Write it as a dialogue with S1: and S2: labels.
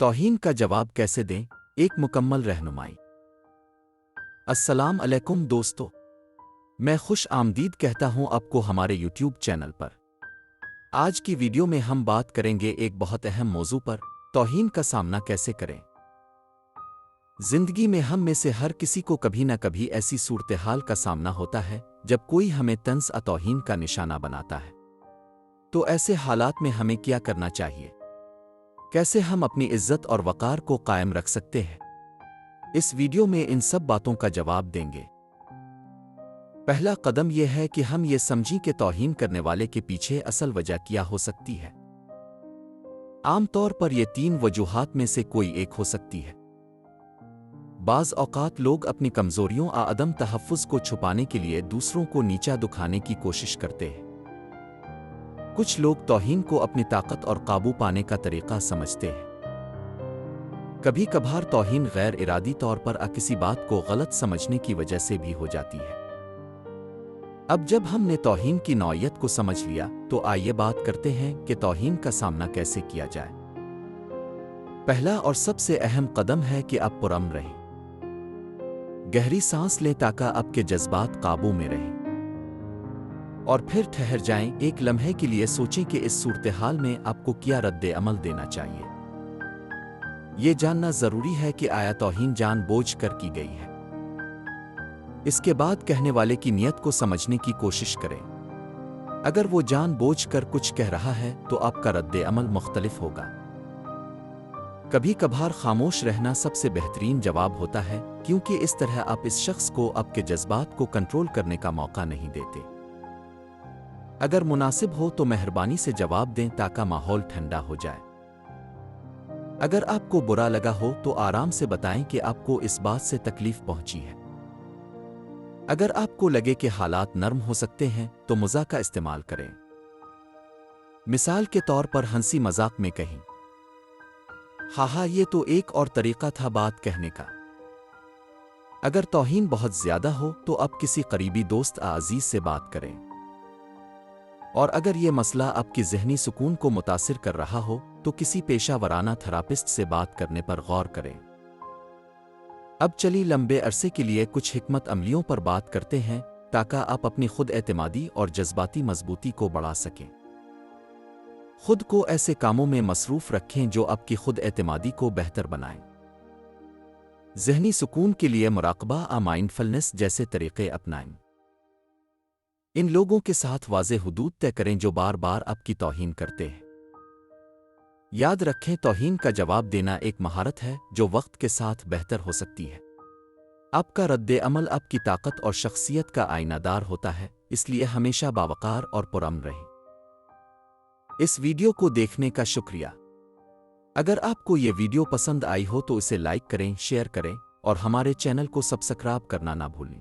S1: توہین کا جواب کیسے دیں؟ ایک مکمل رہنمائی۔ السلام علیکم دوستو، میں خوش آمدید کہتا ہوں آپ کو ہمارے یوٹیوب چینل پر۔ آج کی ویڈیو میں ہم بات کریں گے ایک بہت اہم موضوع پر، توہین کا سامنا کیسے کریں۔ زندگی میں ہم میں سے ہر کسی کو کبھی نہ کبھی ایسی صورتحال کا سامنا ہوتا ہے جب کوئی ہمیں طنز توہین کا نشانہ بناتا ہے۔ تو ایسے حالات میں ہمیں کیا کرنا چاہیے؟ کیسے ہم اپنی عزت اور وقار کو قائم رکھ سکتے ہیں؟ اس ویڈیو میں ان سب باتوں کا جواب دیں گے۔ پہلا قدم یہ ہے کہ ہم یہ سمجھیں کہ توہین کرنے والے کے پیچھے اصل وجہ کیا ہو سکتی ہے۔ عام طور پر یہ 3 وجوہات میں سے کوئی ایک ہو سکتی ہے۔ بعض اوقات لوگ اپنی کمزوریوں اور عدم تحفظ کو چھپانے کے لیے دوسروں کو نیچا دکھانے کی کوشش کرتے ہیں۔ کچھ لوگ توہین کو اپنی طاقت اور قابو پانے کا طریقہ سمجھتے ہیں۔ کبھی کبھار توہین غیر ارادی طور پر کسی بات کو غلط سمجھنے کی وجہ سے بھی ہو جاتی ہے۔ اب جب ہم نے توہین کی نوعیت کو سمجھ لیا تو آئیے بات کرتے ہیں کہ توہین کا سامنا کیسے کیا جائے۔ پہلا اور سب سے اہم قدم ہے کہ آپ پرامن رہیں۔ گہری سانس لیں تاکہ آپ کے جذبات قابو میں رہیں، اور پھر ٹھہر جائیں۔ ایک لمحے کے لیے سوچیں کہ اس صورتحال میں آپ کو کیا رد عمل دینا چاہیے۔ یہ جاننا ضروری ہے کہ آیا توہین جان بوجھ کر کی گئی ہے۔ اس کے بعد کہنے والے کی نیت کو سمجھنے کی کوشش کریں۔ اگر وہ جان بوجھ کر کچھ کہہ رہا ہے تو آپ کا رد عمل مختلف ہوگا۔ کبھی کبھار خاموش رہنا سب سے بہترین جواب ہوتا ہے، کیونکہ اس طرح آپ اس شخص کو آپ کے جذبات کو کنٹرول کرنے کا موقع نہیں دیتے۔ اگر مناسب ہو تو مہربانی سے جواب دیں تاکہ ماحول ٹھنڈا ہو جائے۔ اگر آپ کو برا لگا ہو تو آرام سے بتائیں کہ آپ کو اس بات سے تکلیف پہنچی ہے۔ اگر آپ کو لگے کہ حالات نرم ہو سکتے ہیں تو مزاح کا استعمال کریں۔ مثال کے طور پر ہنسی مذاق میں کہیں، ہاں یہ تو ایک اور طریقہ تھا بات کہنے کا۔ اگر توہین بہت زیادہ ہو تو آپ کسی قریبی دوست عزیز سے بات کریں۔ اور اگر یہ مسئلہ آپ کی ذہنی سکون کو متاثر کر رہا ہو تو کسی پیشہ ورانہ تھراپسٹ سے بات کرنے پر غور کریں۔ اب چلی لمبے عرصے کے لیے کچھ حکمت عملیوں پر بات کرتے ہیں تاکہ آپ اپنی خود اعتمادی اور جذباتی مضبوطی کو بڑھا سکیں۔ خود کو ایسے کاموں میں مصروف رکھیں جو آپ کی خود اعتمادی کو بہتر بنائیں۔ ذہنی سکون کے لیے مراقبہ اور مائنڈفلنس جیسے طریقے اپنائیں۔ ان لوگوں کے ساتھ واضح حدود طے کریں جو بار بار آپ کی توہین کرتے ہیں۔ یاد رکھیں، توہین کا جواب دینا ایک مہارت ہے جو وقت کے ساتھ بہتر ہو سکتی ہے۔ آپ کا رد عمل آپ کی طاقت اور شخصیت کا آئینہ دار ہوتا ہے، اس لیے ہمیشہ باوقار اور پرامن رہیں۔ اس ویڈیو کو دیکھنے کا شکریہ۔ اگر آپ کو یہ ویڈیو پسند آئی ہو تو اسے لائک کریں، شیئر کریں اور ہمارے چینل کو سبسکرائب کرنا نہ بھولیں۔